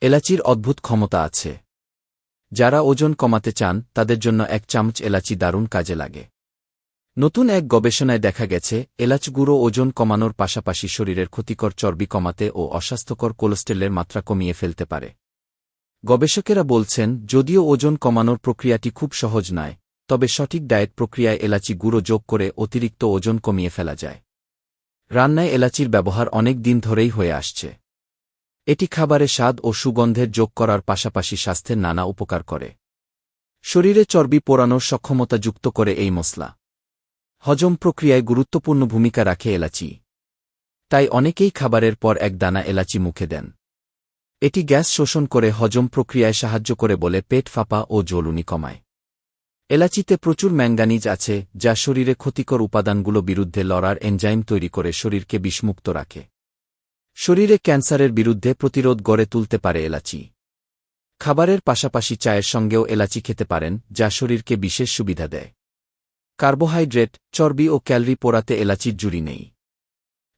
এলাচির অদ্ভুত ক্ষমতা আছে। যারা ওজন কমাতে চান তাদের জন্য 1 চামচ এলাচি দারুণ কাজে লাগে। নতুন এক গবেষণায় দেখা গেছে এলাচ গুঁড়ো ওজন কমানোর পাশাপাশি শরীরের ক্ষতিকর চর্বি কমাতে ও অস্বাস্থ্যকর কোলেস্টেরলের মাত্রা কমিয়ে ফেলতে পারে। গবেষকেরা বলছেন যদিও ওজন কমানোর প্রক্রিয়াটি খুব সহজ নয়, তবে সঠিক ডায়েট প্রক্রিয়ায় এলাচি গুঁড়ো যোগ করে অতিরিক্ত ওজন কমিয়ে ফেলা যায়। রান্নায় এলাচির ব্যবহার অনেক দিন ধরেই হয়ে আসছে। এটি খাবারে স্বাদ ও সুগন্ধের যোগ করার পাশাপাশি স্বাস্থ্যের নানা উপকার করে। শরীরে চর্বি পোড়ানোর সক্ষমতা যুক্ত করে এই মশলা। হজম প্রক্রিয়ায় গুরুত্বপূর্ণ ভূমিকা রাখে এলাচি। তাই অনেকেই খাবারের পর 1 দানা এলাচি মুখে দেন। এটি গ্যাস শোষণ করে হজম প্রক্রিয়ায় সাহায্য করে বলে পেট ফাঁপা ও জ্বলুনি কমায়। এলাচিতে প্রচুর ম্যাঙ্গানিজ আছে যা শরীরে ক্ষতিকর উপাদানগুলো বিরুদ্ধে লড়ার এনজাইম তৈরি করে শরীরকে বিষমুক্ত রাখে। শরীরে ক্যান্সারের বিরুদ্ধে প্রতিরোধ গড়ে তুলতে পারে এলাচি। খাবারের পাশাপাশি চায়ের সঙ্গেও এলাচি খেতে পারেন, যা শরীরকে বিশেষ সুবিধা দেয়। কার্বোহাইড্রেট, চর্বি ও ক্যালরি পোড়াতে এলাচির জুড়ি নেই।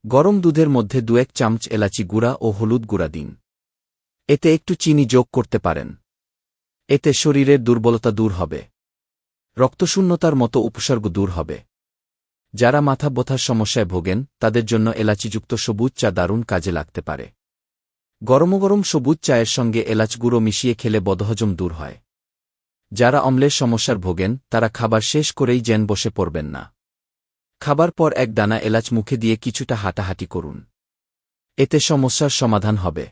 গরম দুধের মধ্যে 2-1 চামচ এলাচি গুঁড়া ও হলুদ গুঁড়া দিন। এতে একটু চিনি যোগ করতে পারেন। এতে শরীরের দুর্বলতা দূর হবে। রক্তশূন্যতার মতো উপসর্গ দূর হবে। যারা মাথা ব্যথার সমস্যায় ভোগেন তাদের জন্য এলাচিযুক্ত সবুজ চা দারুণ কাজে লাগতে পারে। গরম সবুজ চায়ের সঙ্গে এলাচ গুঁড়ো মিশিয়ে খেলে বদহজম দূর হয়। যারা অম্লের সমস্যার ভোগেন তারা খাবার শেষ করেই যেন বসে পড়বেন না। খাবার পর 1 দানা এলাচ মুখে দিয়ে কিছুটা হাঁটাহাঁটি করুন। এতে সমস্যার সমাধান হবে।